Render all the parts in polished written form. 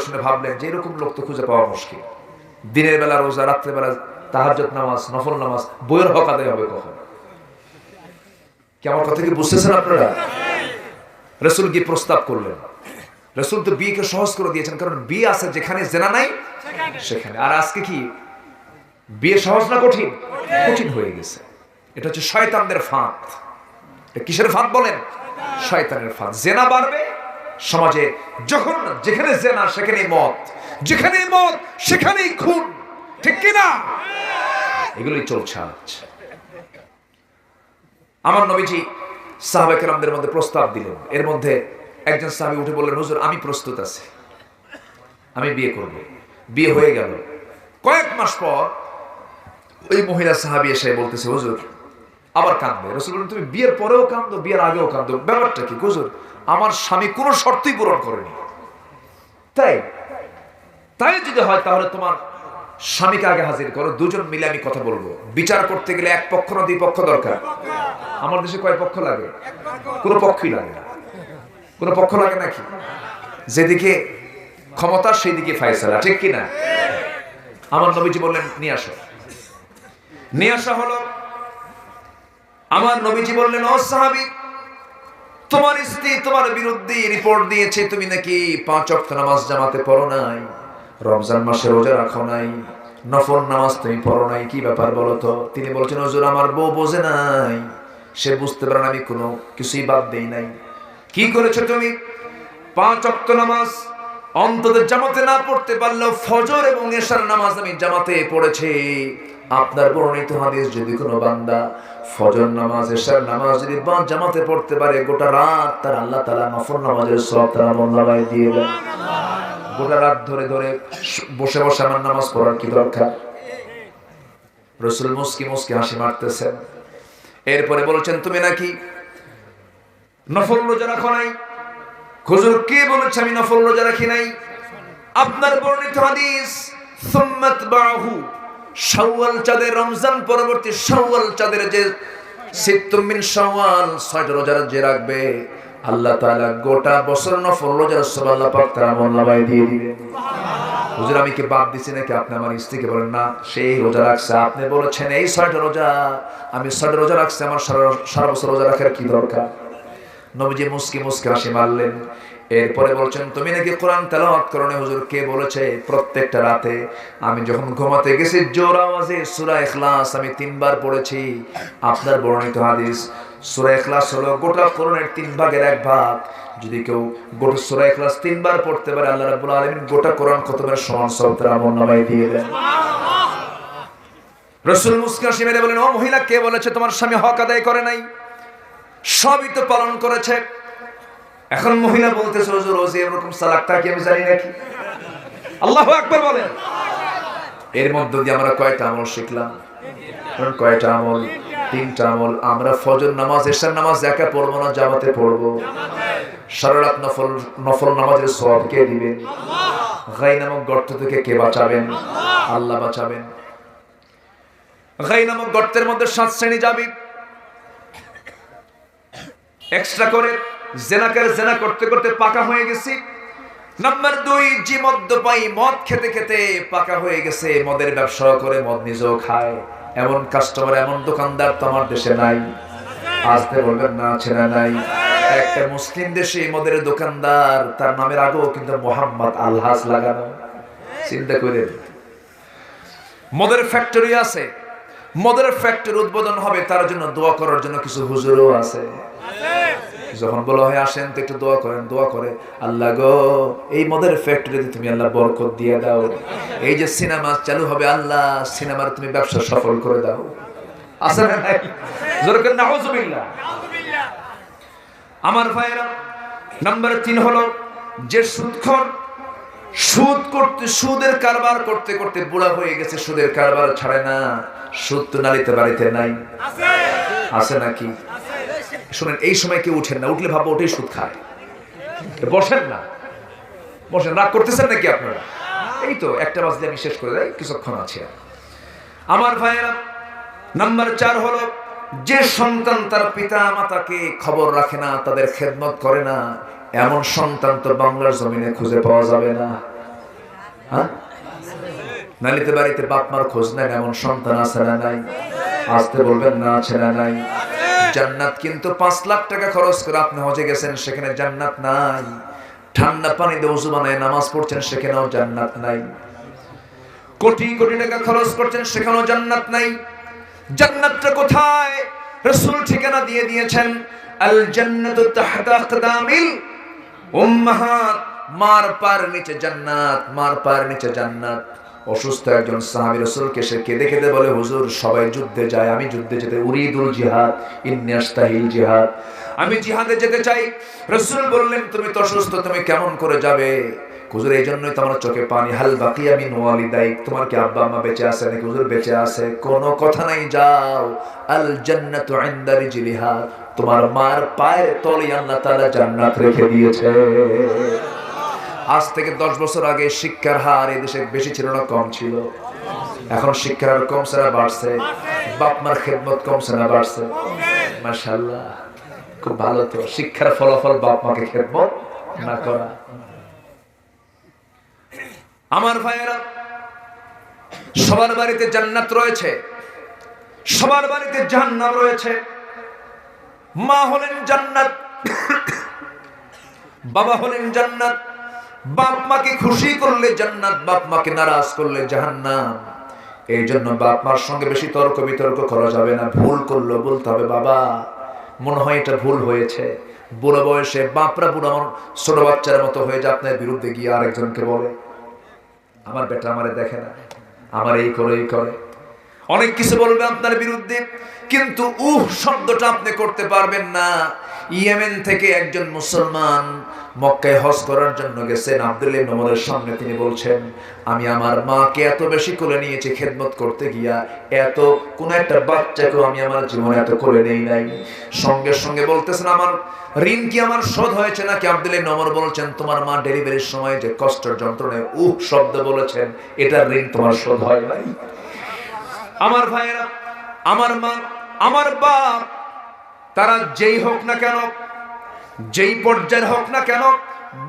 শুনে ভাবলেন যে এরকম লোক তো খুঁজে পাওয়া মুশকিল। দিনের বেলা রোজা, রাত্রে বেলা তাহাজ্জুদ নামাজ, নফল নামাজ, বইয়ের হক আদায় হবে কখন? কি আমার কথা কি বুঝতেছেন আপনারা? রাসূল কি প্রস্তাব করলেন? রাসূল তো বিয়েকে সহজ করে দিয়েছেন, কারণ বিয়ে আছে যেখানে জেনা নাই সেখানে। আর আজকে কি বিয়ে সহজ না কঠিন? কঠিন হয়ে গেছে। এটা হচ্ছে শয়তানদের ফাঁদ। কিসের ফাঁদ বলেন? শয়তানের ফাঁদ। জেনা বাড়বে সমাজে, যখন যেখানে জেনা সেখানেই মদ, যেখানেই মদ সেখানেই খুন, ঠিক কিনা? এগুলোই চলছে আজ। আমার নবীজি সাহাবায়ে কেরামদের মধ্যে প্রস্তাব দিলেন। এর মধ্যে একজন সাহাবী উঠে বললেন, হুজুর আমি প্রস্তুত আছি, আমি বিয়ে করব। বিয়ে হয়ে গেল। কয়েক মাস পর ওই মহিলা সাহাবী এসে বলতেছে, হুজুর আবার কাঁদবে। রাসূল বললেন, তুমি বিয়ের পরেও কাঁদো, বিয়ের আগেও কাঁদো, ব্যাপারটা কি? হুজুর আমার স্বামী কোনো শর্তই পূরণ করেনি। তাই তাই যদি হয় তাহলে তোমার স্বামীকে আগে হাজির করো, দুজন মিলে আমি কথা বলবো। বিচার করতে গেলে এক পক্ষ না দুই পক্ষ দরকার। আমার দেশে কয় পক্ষ লাগে? কোনো পক্ষই লাগে না। কোনো পক্ষ লাগে নাকি? যেদিকে ক্ষমতা সেই দিকে ফায়সালা, ঠিক কিনা? আমার নবীজি বললেন, নিয়ে আসো। নিয়ে আসা হলো। আমার নবীজি বললেন, ও সাহাবী, তোমার স্ত্রী তোমার বিরুদ্ধে রিপোর্ট দিয়েছে তুমি নাকি 5 ওয়াক্ত নামাজ জামাতে পড়ো নাই, রমজান মাসে রোজা রাখো নাই, নফল নামাজ তুমি পড়ো নাই, কি ব্যাপার বলো তো? তিনি বলছেন, হুজুর আমার বউ বোঝে নাই, সে বুঝতে পারে না আমি কোনো কিছুই বাদ দেই নাই। কি করেছো তুমি? 5 ওয়াক্ত নামাজ অন্তত জামাতে না পড়তে পারলেও ফজর এবং এশার নামাজ আমি জামাতে পড়েছি। আপনার বর্ণিত হাদিস, যদি কোনো বান্দা ফজর নামাজ, এশার নামাজ যদি জামাতে পড়তে পারে, গোটা রাত তার আল্লাহ তাআলা নফল নামাজের সওয়াব তার আমলনামায় দিয়ে দেন। গোটা রাত ধরে ধরে বসে বসে আমার নামাজ পড়ার কি দরকার? রাসূল মুস্কি মুস্কি হাসি মারতেছেন। এরপরে বলছেন, তুমি নাকি নফল রোজা রাখো নাই। হুজুর কে বলেছে আমি নফল রোজা রাখি নাই? আপনার বর্ণিত হাদিস, সুম্মাত বাহু শাওয়াল চাঁদের, রমজান পরবর্তী শাওয়াল চাঁদের যে সিত্তুম মিন শাওয়াল 6টা রোজা যে রাখবে, আল্লাহ তাআলা গোটা বছর নফল রোজার সওয়াব আল্লাহ পাক তার আমলনামায় দিয়ে দিবেন। হুজুর আমি কি বাদ দিছি নাকি? আপনি আমার স্ত্রীকে বলেন না, সেই রোজা রাখছে। আপনি বলেছেন এই 6টা রোজা, আমি 6টা রোজা রাখছি, আমার সারা বছর রোজা রাখার কি দরকার? নবীজি মুস্কি মুস্কি হাসি মারলেন। এরপরে বলছেন, তুমি নাকি কোরআন তেলাওয়াত করো না। হুজুর কে বলেছে? প্রত্যেকটা রাতে আমি যখন ঘুমাতে গেছি জোর আওয়াজে সূরা ইখলাস আমি 3 বার পড়েছি। আপনার বর্ণিত হাদিস, সূরা ইখলাস হলো গোটা কোরআনের 3 ভাগের 1 ভাগ। যদি কেউ গোটা সূরা ইখলাস 3 বার পড়তে পারে, আল্লাহ রাব্বুল আলামিন গোটা কোরআন খতমের সমান সওয়াব তার আমলনামায় দিয়ে দেন। রাসূল মুস্কি হাসি মেরে বলেন, ও মহিলা কে বলেছে তোমার স্বামী হক আদায় করে নাই? সবই তো পালন করেছে। এখন মহিলা বলতেছে, হুজুর ও যে এরকম সালাকটা কি আমি জানি নাকি? আল্লাহু আকবার বলেন। এর মধ্যে দিয়ে আমরা কয়টা আমল শিখলাম? কয়টা আমল? 3টা আমল। আমরা ফজর নামাজ, এশার নামাজ একা পড়বো না, জামাতে পড়বো। সারা রাত নফল নামাজের সওয়াব কে দিবেন? গাই নামক গর্ত থেকে কে বাঁচাবেন? আল্লাহ বাঁচাবেন। গাই নামক গর্তের মধ্যে 7 শ্রেণী যাবে। এক্সট্রা করে জেনা করতে করতে পাকা হয়ে গেছি। নাম্বার 2, যে মদ্যপায়ী, মদ খেতে খেতে পাকা হয়ে গেছে, মদের ব্যবসা করে মদ নিজেও খায়, এমন কাস্টমার, এমন দোকানদার তো আমার দেশে নাই। আসতে বলবেন না, আছে না নাই? একটা মুসলিম দেশে মদের দোকানদার, তার নামের আগেও কিন্তু মোহাম্মদ আলহাজ লাগানো। চিন্তা করে, মদের ফ্যাক্টরি আছে, মদের ফ্যাক্টরি উদ্বোধন হবে, তার জন্য দোয়া করার জন্য কিছু হুজুরও আছে। যখন বলা হয় আসেন তো একটু দোয়া করেন, দোয়া করে, আল্লাহ গো এই মদের ফ্যাক্টরিতে তুমি আল্লাহ বরকত দিয়ে দাও। এই যে সিনেমা চালু হবে, আল্লাহ সিনেমার তুমি ব্যবসা সফল করে দাও। আছে না নাই? জোরে করে নাউজুবিল্লাহ। আমার ভাইরা, নাম্বার 3 হলো যে সুদখোর, সুদের কারবার করতে করতে বুড়া হয়ে গেছে, সুদের কারবার ছাড়ে না। সুদ তো নালিতে বাড়িতে নাই, আছে নাকি? শুনেন, এই সময় কেউ উঠেন না, উঠলে ভাববো ওটাই সুদ খায়। বসেন না, বসেন। রাগ করতেছেন নাকি আপনারা? এই তো 1টা বাজলে আমি শেষ করে দেই, কিছুক্ষণ আছে। আমার ভাইয়েরা, নাম্বার 4 হলো যে সন্তান তার পিতা মাতাকে খবর রাখে না, তাদের খেদমত করে না, এমন সন্তান তো বাংলার জমিনে খুঁজে পাওয়া যাবে না। হ্যাঁ, নালিতে বাড়িতে বাপ মার খোঁজ নেন এমন সন্তান আছে না নাই? আসতে বলবেন না, আছে না নাই? জান্নাত কিন্তু 5 লাখ টাকা খরচ করে আপনি হজে গেছেন, সেখানে জান্নাত নাই। ঠান্ডা পানি দিয়ে ওযু বানায় নামাজ পড়ছেন, সেখানেও জান্নাত নাই। কোটি কোটি টাকা খরচ করছেন, সেখানেও জান্নাত নাই। জান্নাতটা কোথায়? রাসূল ঠিকানা দিয়ে দিয়েছেন, আল জান্নাতু তাহতা আকদামিল উম্মাহাত। মার পার নিচে জান্নাত, মার পার নিচে জান্নাত। অসুস্থ একজন সাহাবী রাসূলকে সে কেঁদে কেঁদে বলে, হুজুর সবাই যুদ্ধে যায়, আমি যুদ্ধে যেতে উরিদুল জিহাদ ইন্নী আস্তাহিল জিহাদ, আমি জিহাদে যেতে চাই। রাসূল বললেন, তুমি তো অসুস্থ, তুমি কেমন করে যাবে? হুজুর এই জন্যই তো আমার চোখে পানি। হাল বাকিয়া মিন ওয়ালিদাইক, তোমার কি আব্বা আম্মা বেঁচে আছে নাকি? হুজুর বেঁচে আছে। কোনো কথা নাই, যাও। আল জান্নাতু ইনদা রিজলিহা, তোমার মার পায়ের তলে আল্লাহ তাআলা জান্নাত রেখে দিয়েছে। আজ থেকে 10 বছর আগে শিক্ষার হার এই দেশে বেশি ছিল না, কম ছিল? এখন শিক্ষার হার কমছে না বাড়ছে? বাপ মার খেদমত কমছে না বাড়ছে? মাশাআল্লাহ, খুব ভালো। তো শিক্ষার ফলাফল বাপ মাকে খেদমত না করা। আমার ভাইয়েরা, সবার বাড়িতে জান্নাত রয়েছে, সবার বাড়িতে জাহান্নাম রয়েছে। মা হলেন জান্নাত, বাবা হলেন জান্নাত। বাপ মাকে খুশি করলে জান্নাত, বাপ মাকে নারাজ করলে জাহান্নাম। এই জন্য বাপ মার সঙ্গে বেশি তর্ক বিতর্ক করা যাবে না। ভুল করলো বলতে হবে, বাবা মনে হয় এটা ভুল হয়েছে। বুড়ো বয়সে বাপরা বুড়ো ছোট বাচ্চার মতো হয়ে যায়, আপনার বিরুদ্ধে গিয়ে আরেকজনকে বলে, আমার বেটা আমারে দেখে না, আমার এই করে এই করে, অনেক কিছু বলবে আপনার বিরুদ্ধে, কিন্তু শব্দটা আপনি করতে পারবেন না। ইয়েমেন থেকে একজন মুসলমান মক্কায় হজ করার জন্য গেছেন। আব্দুল্লাহ ইবনে ওমরের সামনে তিনি বলছেন, আমি আমার মাকে এত বেশি কোলে নিয়েছি খেদমত করতে গিয়া, এত কোন একটা বাচ্চাকেও আমি আমার জীবনে এত কোলে নেই নাই। সঙ্গে সঙ্গে বলতেছেন, আমার ঋণ কি আমার শোধ হয়েছে নাকি? আব্দুল্লাহ ইবনে ওমর বলছেন, তোমার মা ডেলিভারির সময় যে কষ্টের যন্ত্রণায় শব্দ বলেছেন, এটার ঋণ তোমার শোধ হয় নাই। আমার ভাইয়েরা, আমার মা, আমার বাপ, তারা যেই হোক না কেন, যেই পর্যায়ের হোক না কেন,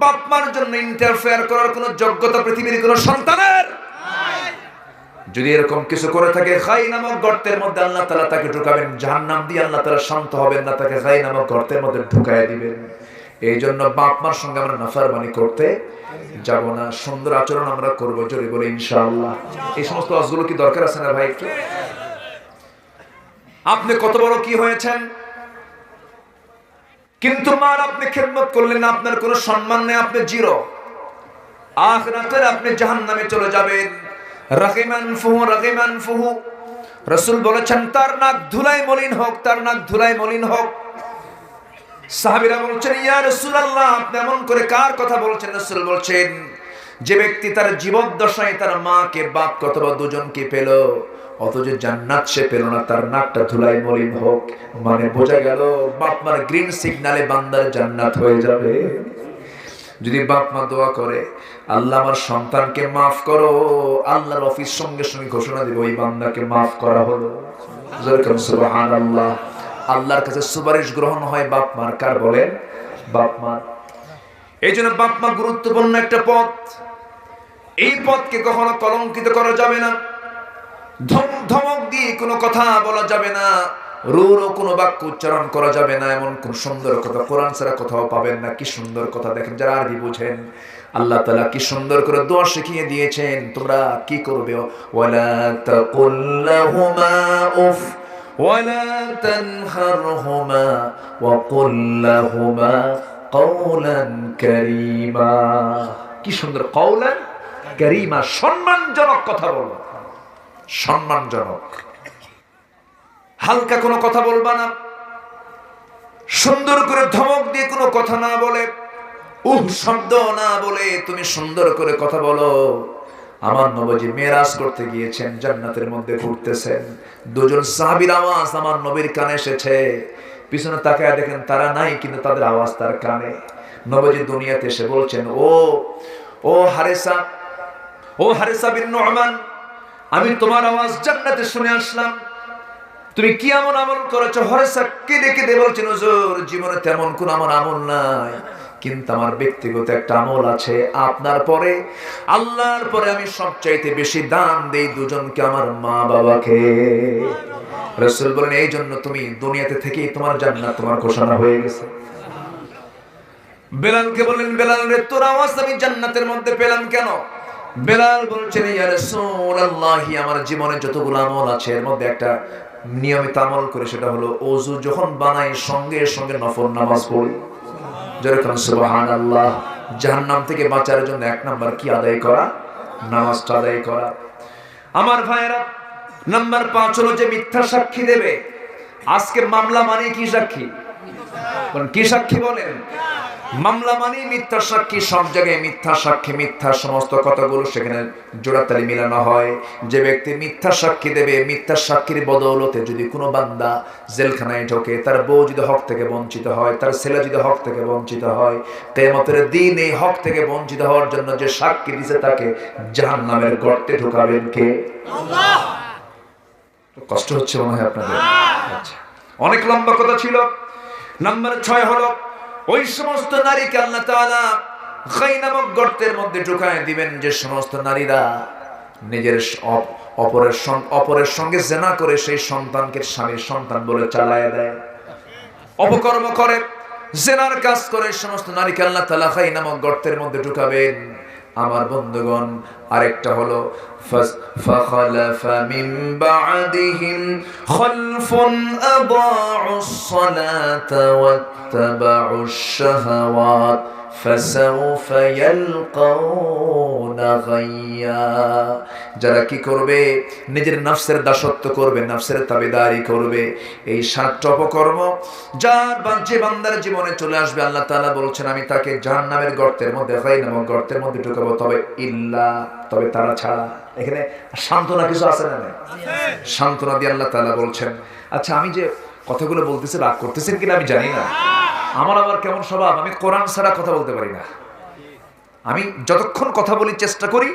বাপ মার জন্য ইন্টারফেয়ার করার কোন যোগ্যতা পৃথিবীর কোন সন্তানের নাই। যদি এরকম কিছু করে থাকে, খাই নামক গর্তের মধ্যে আল্লাহ তাআলা তাকে ঢুকাবেন। জাহান্নাম দিয়ে আল্লাহ তাআলা শান্ত হবেন না, তাকে খাই নামক গর্তের মধ্যে ঢুকায় দিবেন। এই জন্য বাপ মার সঙ্গে আমরা নাফরমানি করতে যাব না, সুন্দর আচরণ আমরা করব, জোরে বলে ইনশাআল্লাহ। এই সমস্ত ওয়াজগুলো কি দরকার আছে না ভাই? একটু আপনি কত বড় কি হয়েছেন, কিন্তু মার আপনি খেদমত করলেন না, আপনার কোনো সম্মান নেই, আপনি জিরো। আখিরাতে আপনি জাহান্নামে চলে যাবেন। রাগিমান ফুহু, রাগিমান ফুহু, রাসূল বলেছেন, তার নাক ধুলায় মলিন হোক, তার নাক ধুলায় মলিন হোক। সাহাবীরা বলছেন, ইয়া রাসূলুল্লাহ, আপনি এমন করে কার কথা বলছেন? রাসূল বলছেন, যে ব্যক্তি তার জীবদ্দশায় তার মাকে, বাপ অথবা দুজনকে পেল, অথচ জান্নাত সে পেল না, তার নাকটা ধুলায় মলিন হোক। মানে বোঝা গেল, বাপ মার গ্রিন সিগন্যালে বান্দার জান্নাত হয়ে যাবে। যদি বাপ মা দোয়া করে, আল্লাহ আমার সন্তানকে মাফ করো, আল্লাহর অফিস সঙ্গে সঙ্গে ঘোষণা দিবে, ওই বান্দাকে মাফ করা হলো। সুবহানাল্লাহ। আল্লাহর কাছে সুপারিশ গ্রহণ হয় বাপ মার। কার বলেন? বাপ মা। এই জন্য বাপ মা গুরুত্বপূর্ণ একটা পথ। এই পথকে কখনো কলঙ্কিত করা যাবে না, ধমক দিয়ে কোনো কথা বলা যাবে না, রূঢ় কোনো বাক্য উচ্চারণ করা যাবে না। এমন কোন সুন্দর কথা কোরআন ছাড়া কোথাও পাবেন না। কি সুন্দর কথা দেখেন, যারা আরবি বুঝেন, আল্লাহ তাআলা কি সুন্দর করে দোয়া শিখিয়ে দিয়েছেন। তোমরা কি করবে? ওয়ালা তাকুল লাহুমা উফ ওয়ালা তানহারহুমা ওয়া কুল লাহুমা কওলান কারীমা। কি সুন্দর, কওলান কারীমা, সম্মানজনক কথা বলো, সম্মানজনক। হালকা কোনো কথা বলবা না, সুন্দর করে ধমক দিয়ে কোনো কথা না বলে, শব্দ না বলে তুমি সুন্দর করে কথা বলো। আমার নবীজি মেরাজ করতে গিয়েছেন, জান্নাতের মধ্যে ঘুরতেছেন, দুজন সাহাবীর আওয়াজ আমার নবীর কানে এসেছে। পিছনে তাকায় দেখেন তারা নাই, কিন্তু তাদের আওয়াজ তার কানে। নবীজি দুনিয়াতে এসে বলছেন, ও হারেসা, ও হারেসা বিন নু'মান, আমি তোমার আওয়াজ জান্নাতে শুনে আসলাম। তুমি কি এমন আমল করেছো? হারেসা কেঁদে কেঁদে বলছেন, হুজুর জীবনে তেমন কোন আমার আমল নাই, কিন্তু আমার ব্যক্তিগত একটা আমল আছে, আপনার পরে, আল্লাহর পরে আমি সবচাইতে বেশি দান দেই দুজনকে, আমার মা বাবাকে। রাসূল বলেন এই জন্য তুমি দুনিয়াতে থেকেই তোমার জান্নাত তোমার ঘোষণা হয়ে গেছে। বেলালকে বললেন, বেলাল রে, তোর আওয়াজ আমি জান্নাতের মধ্যে পেলাম কেন? বেলাল বলছেন, ইয়া রাসূলুল্লাহ, আমার জীবনে যতগুলো আমল আছে এর মধ্যে একটা নিয়মিত আমল করে, সেটা হলো ওযু যখন বানাই সঙ্গে সঙ্গে নফল নামাজ পড়ি। যেরকম সুবহানাল্লাহ। জাহান্নাম থেকে বাঁচার জন্য এক নাম্বার কি আদায় করা? নামাজটা আদায় করা। আমার ভাইয়েরা, নাম্বার 5 হলো যে মিথ্যা সাক্ষী দেবে। আজকে মামলা মানে কি সাক্ষী? কি সাক্ষী বলেন? মামলা মানে মিথ্যা সাক্ষী। সব জায়গায় মিথ্যা সাক্ষী, মিথ্যা সমস্ত কথাগুলো সেখানে জোড়াতালি মিলানো হয়। যে ব্যক্তি মিথ্যা সাক্ষী দেবে, মিথ্যা সাক্ষীর বদৌলতে যদি কোনো বান্দা জেলখানায় ঢোকে, তার বউ যদি হক থেকে বঞ্চিত হয়, তার ছেলে যদি হক থেকে বঞ্চিত হয়, কিয়ামতের দিন এই হক থেকে বঞ্চিত হওয়ার জন্য যে সাক্ষী দিছে তাকে জাহান্নামের গর্তে ঢোকাবেন কে? আল্লাহ। কষ্ট হচ্ছে মনে হয় আপনাদের? আচ্ছা, অনেক লম্বা কথা ছিল। নাম্বার 6 হলো ওই সমস্ত নারীকে আল্লাহ তাআলা গায় নামক গর্তের মধ্যে ঢুকায় দিবেন যে সমস্ত নারীরা নিজের অপরের সঙ্গে জিনা করে সেই সন্তানকে স্বামীর সন্তান বলে চালায় দেয়, অপকর্ম করে, জিনার কাজ করে। সমস্ত নারীকে আল্লাহ তাআলা গায় নামক গর্তের মধ্যে ঢুকাবেন। আমার বন্ধুগণ, আরেকটা হলো ফাখালাফা মিন বা'দিহিম খালফুন আদাউস সালাতা ওয়াত্তাবাউশ শাহাওয়াত ফাসাউফা ইয়ালকাউনা গায়্যা। যারা কি করবে? নিজের নফসের দাসত্ব করবে, নফসের তাবেদারি করবে। এই 7টা অপকর্ম যে বান্দার জীবনে চলে আসবে, আল্লাহ তাআলা বলছেন আমি তাকে জাহান্নামের গর্তের মধ্যে, গায় নামক গর্তের মধ্যে ঢুকাবো। তবে তারা ছাড়া। এখানে সান্ত্বনা কিছু আছে না? সান্ত্বনা দিয়ে আল্লাহ তাআলা বলছেন, আচ্ছা আমি যে কথাগুলো বলতেছি রাগ করতেছেন কিনা আমি জানি না। আমার আবার কেমন স্বভাব, আমি কোরআন ছাড়া কথা বলতে পারি না। আমি যতক্ষণ কথা বলি চেষ্টা করি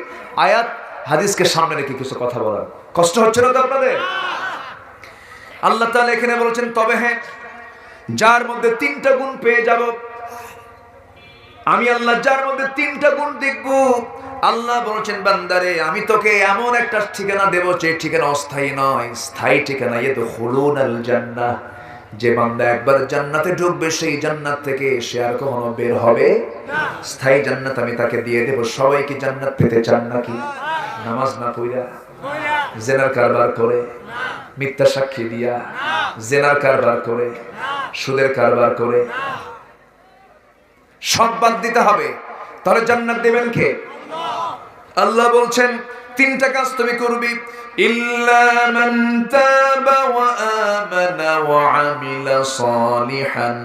আয়াত হাদিসকে সামনে রেখে কিছু কথা বলার। কষ্ট হচ্ছে না তো আপনাদের? আল্লাহ তাআলা এখানে বলছেন, তবে হ্যাঁ, যার মধ্যে 3টা গুণ পেয়ে যাব আমি আল্লাহ, যার মধ্যে 3টা গুণ দেখব। আল্লাহ বলছেন, বান্দারে আমি তোকে এমন একটা ঠিকানা দেব যে ঠিকানা অস্থায়ী নয়, স্থায়ী ঠিকানা। ইয়াদখুলুনাল জান্নাহ। যে বান্দা একবার জান্নাতে ঢুকবে সেই জান্নাত থেকে সে আর কখনো বের হবে না। স্থায়ী জান্নাত আমি তাকে দিয়ে দেব। সবাই কি জান্নাত পেতে চান নাকি? নামাজ না পড়া, জিনার কারবার করে, মিথ্যা সাক্ষী দিয়া, জিনার কারবার করে, সুদের কারবার করে সব বাদ দিতে হবে। তাহলে জান্নাত দেবেন কে? আল্লাহ বলছেন 3টা কাজ তুমি করবি। ইল্লা মান তাবা ওয়া আমানা ওয়া আমিলা সালিহান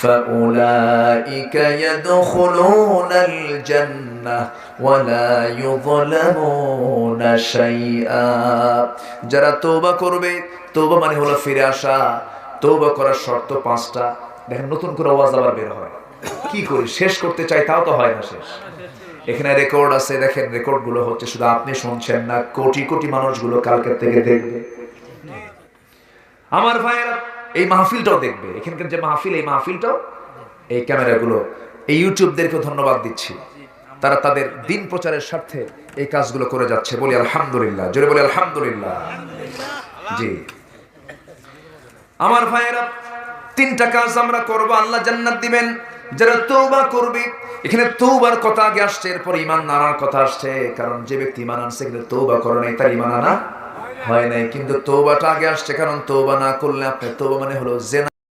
ফাউলাইকা ইয়াদখুলুনাল জান্নাহ ওয়া লা ইউযলামুনা শাইআ। যারা তওবা করবে, তওবা মানে হলো ফিরে আসা। তওবা করার শর্ত 5টা। দেখেন নতুন করে আওয়াজ আবার বের হয়। কি করি, শেষ করতে চাই তাও তো হয় না শেষ। এখানে রেকর্ড আছে, দেখেন রেকর্ড গুলো হচ্ছে, শুধু আপনি শুনছেন না, কোটি কোটি মানুষগুলো কালকে থেকে দেখবে। আমার ভাইয়েরা এই মাহফিলটাও দেখবে। এখানকার যে মাহফিল, এই মাহফিলটাও, এই ক্যামেরাগুলো, এই ইউটিউবদেরকে ধন্যবাদ দিচ্ছি। তারা তাদের দিন প্রচারের স্বার্থে এই কাজগুলো করে যাচ্ছে। বলি আলহামদুলিল্লাহ, জোরে বলি আলহামদুলিল্লাহ। জি আমার ভাইয়েরা, 3টা কাজ আমরা করব, আল্লাহ জান্নাত দিবেন। যারা তওবা করবে, এখানে তওবার কথা আগে আসছে, এরপর ঈমান আনার কথা আসছে। কারণ যে ব্যক্তি ঈমান আনছে কিন্তু তওবা করে নাই, তার ঈমান আনা হয় নাই। কিন্তু তওবাটা আগে আসছে, কারণ তওবা না করলে আপনি, তওবা মানে হলো জিনা।